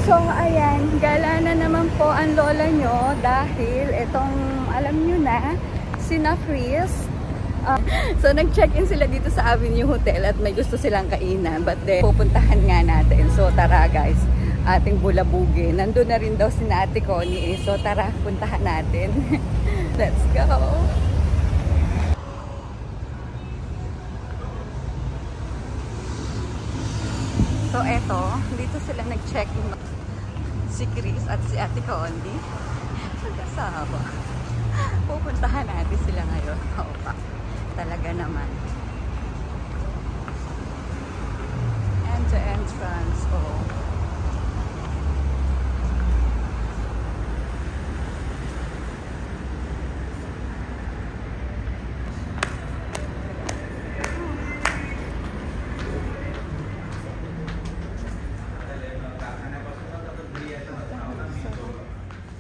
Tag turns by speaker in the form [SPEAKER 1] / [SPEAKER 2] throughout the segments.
[SPEAKER 1] So, ayan, gala na naman po ang lola nyo dahil itong, alam nyo na, sina Chris. So, nag-check-in sila dito sa Avenue Hotel at may gusto silang kainan. But then, pupuntahan nga natin. So, tara guys, ating bulabugin. Nandun na rin daw si Ate Connie. So, tara, puntahan natin. Let's go! So, eto, dito sila nag-check-in. Si Chris at si Ate Connie. Kasama. Pupuntahan natin sila ngayon. Opa. Talaga naman. And the entrance. Oh.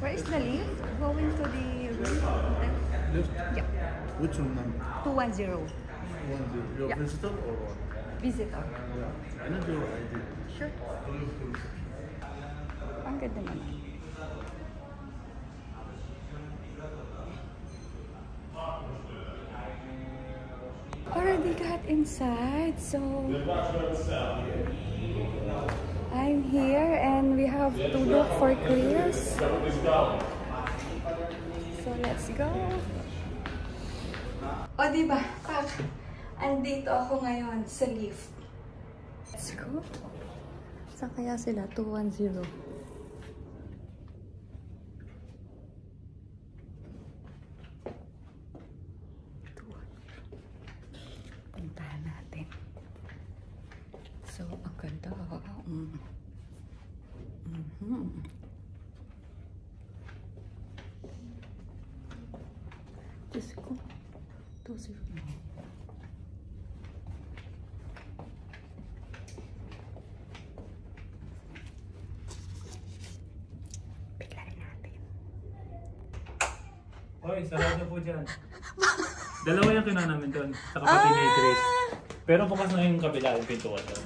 [SPEAKER 1] Where is the lift? Going to the room?
[SPEAKER 2] Lift?
[SPEAKER 1] Yeah.
[SPEAKER 2] Which room number?
[SPEAKER 1] 210.
[SPEAKER 2] 1 Your
[SPEAKER 1] Yeah.
[SPEAKER 2] visitor or what?
[SPEAKER 1] Visitor.
[SPEAKER 2] Yeah. I need your ID.
[SPEAKER 1] Sure. Ang ganda naman. Already got inside, so I'm here and we have to look for Chris. So let's go. O diba, pak, andito ako ngayon sa lift. Let's go. Saan kaya sila? 210. Puntahan natin. So, ang ganda. Diyos ko. 209. Biglarin natin.
[SPEAKER 3] Hoy, sarado po dyan. Dalawa yung kinuha namin doon, sa kapatid ni Chris. Pero bukas na yung kabila, yung pintuan doon.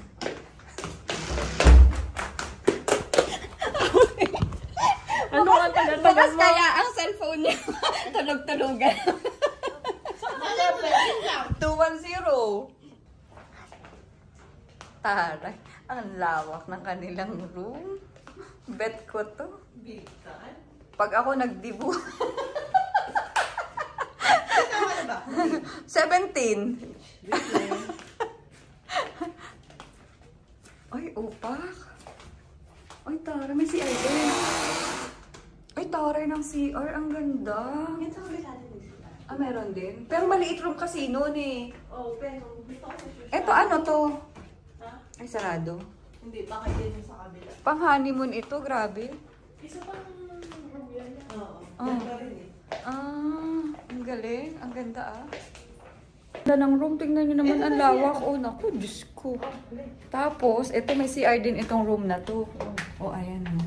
[SPEAKER 1] Ano ka talaga? Bukas kaya ang cellphone niya. Tulog-tulugan. 210. Taray. Ang lawak ng kanilang room. Bet ko to. Pag ako nagdibu. 17. Ay, opak. Ay, taray. May CR din. Ay, taray ng CR. Ang ganda. Ah, meron din. Pero maliit room kasi noon eh.
[SPEAKER 4] Oh, pero gusto ko sa sushi.
[SPEAKER 1] Eto, ano to?
[SPEAKER 4] Ha?
[SPEAKER 1] Ay, sarado.
[SPEAKER 4] Hindi, baka din yung sa kabila.
[SPEAKER 1] Pang honeymoon ito, grabe.
[SPEAKER 4] Isa pang room yan. Oo.
[SPEAKER 1] Oh.
[SPEAKER 4] Yan pa rin eh.
[SPEAKER 1] Ang galing. Ang ganda ah. Ganda ng room. Tingnan nyo naman ang lawak. Oh, naku, Diyos ko. Tapos, ito may CR din itong room na to. Oh, ayan oh.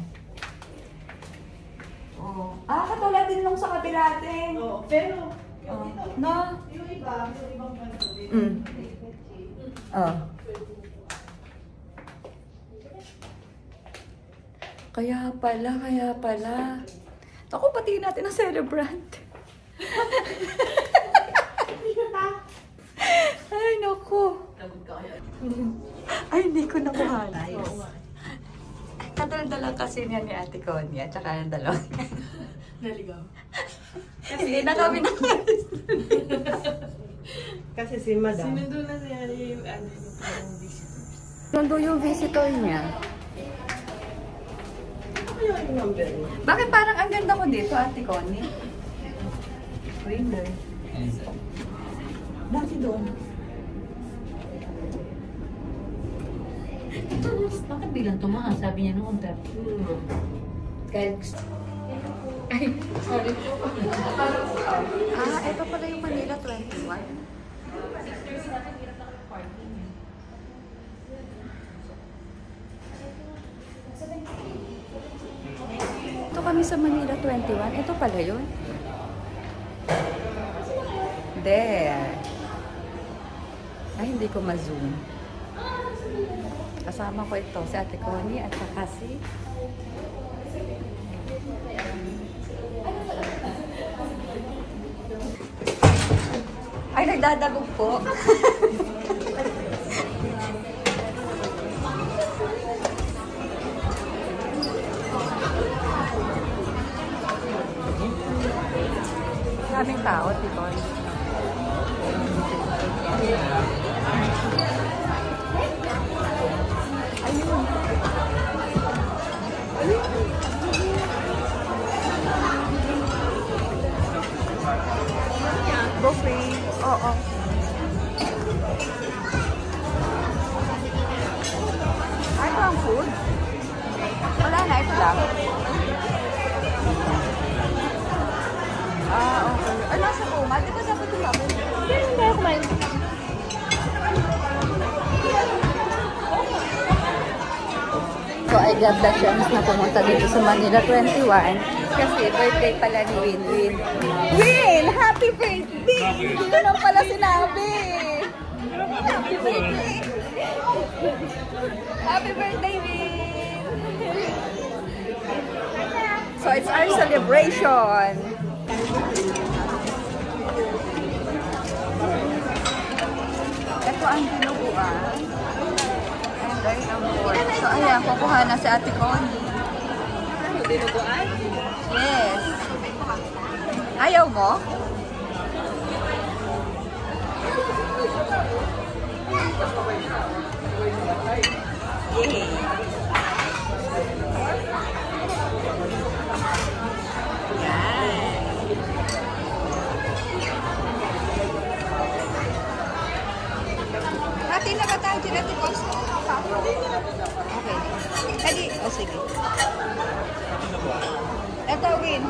[SPEAKER 1] Oh. Ah, katulad din nung sa kabila din.
[SPEAKER 4] Oo, pero yung
[SPEAKER 1] Oh.
[SPEAKER 4] ito,
[SPEAKER 1] Na?
[SPEAKER 4] yung iba, yung ibang kanto.
[SPEAKER 1] Oh. Kaya pala. Ako, pati natin ang celebrant. Ay, naku.
[SPEAKER 4] Tagod ka kaya.
[SPEAKER 1] Ay, hindi ko nakuha.
[SPEAKER 4] Oo nga.
[SPEAKER 1] Kadal-dalang kasi niya ni Ate Connie at saka ng dalawa.
[SPEAKER 4] Naligaw.
[SPEAKER 1] Hindi na kami nakalis.
[SPEAKER 4] Kasi si Madam. Sinundo na siya yung ano yung visitors.
[SPEAKER 1] Nandun yung visitor niya.
[SPEAKER 4] Ano yung number niya?
[SPEAKER 1] Bakit parang ang ganda ko dito, Ate Connie?
[SPEAKER 4] Winner. Dati doon.
[SPEAKER 5] Bakit bilang tumaas? Sabi niya noon, Ter.
[SPEAKER 1] Kahit... Ay, sorry po. Ito pala yung Manila 21. Ito kami sa Manila 21. Ito pala yun. There. Ay, hindi ko ma-zoom. Kasama ko ito, si Ate Connie at saka si... Ay, nagdadagog po. Daming tao, Tito. Buffet. Oo. Ay, ito ang food? Wala na, ito lang. Ah, okay. Ay, nasa Puma. Di ba dapat tumabot?
[SPEAKER 4] Hindi ako kumain.
[SPEAKER 1] So, I got the chance na pumunta dito sa Manila 21 kasi birthday pala ni Win. Win! Happy birthday! Hindi ko lang pala sinabi! Happy birthday! Happy birthday, Win! So, it's our celebration! Ito ang dinuguan. And ay ang pork. So, ayan, kukuha na si Ate Connie.
[SPEAKER 4] Dinuguan?
[SPEAKER 1] Yes. Ayaw mo? Yay! Hati na ba tayo dito, Ticos? Okay. Kali, o sige. Ito, Win.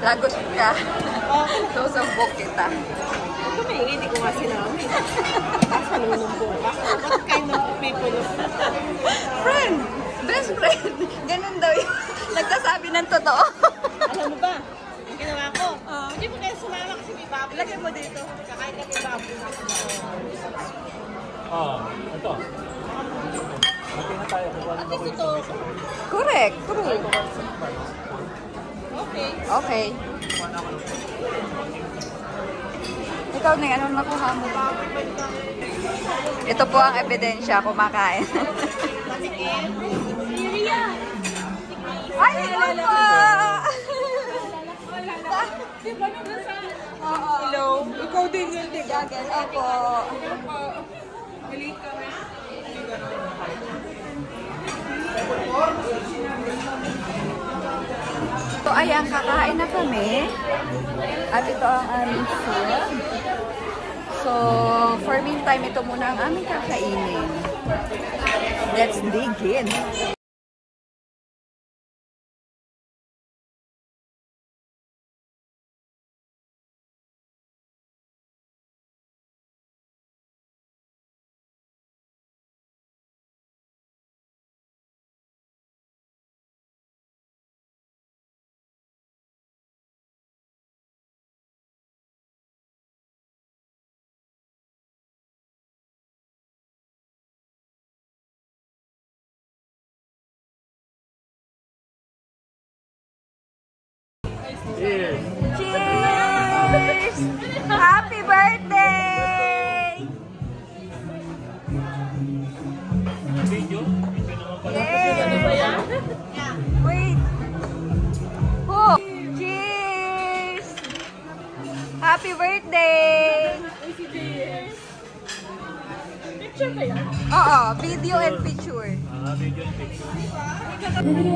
[SPEAKER 1] Lagot ka. Susubok kita.
[SPEAKER 4] Kumain, hindi ko nga sinabi. Pasalunong ka. What kind of people is that?
[SPEAKER 1] Friend! Best friend! Ganun daw yun. Nagsasabi ng totoo.
[SPEAKER 4] Alam mo ba? Ang ginawa ko, hindi mo kaya sumama kasi may baboy.
[SPEAKER 1] Lagay mo dito.
[SPEAKER 4] Kakain kami baboy.
[SPEAKER 3] Ito. Mati na tayo.
[SPEAKER 4] At least ito.
[SPEAKER 1] Correct. True.
[SPEAKER 4] Okay.
[SPEAKER 1] Okay. Ikaw na, anong nakuha mo? Ito po ang ebidensya, kumakain. Ay, ikaw po!
[SPEAKER 4] Hello. Ikaw din yun, di ba?
[SPEAKER 1] Jagan, opo.
[SPEAKER 4] Halika kami.
[SPEAKER 1] So, ayan, kakain na kami. At ito ang aming food. So, for meantime, ito muna ang aming kakainin. Let's dig in.
[SPEAKER 3] Cheers!
[SPEAKER 1] Cheers! Happy birthday!
[SPEAKER 3] Video?
[SPEAKER 1] Yay! Wait! Oh! Cheers! Happy birthday!
[SPEAKER 4] Picture ba yan?
[SPEAKER 1] Oo, video and picture.
[SPEAKER 3] Video and picture.
[SPEAKER 6] Thank you.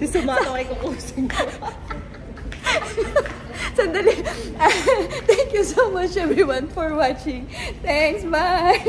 [SPEAKER 4] Si Sumato ay kukusin ko.
[SPEAKER 1] Sandali. Thank you so much everyone for watching. Thanks. Bye.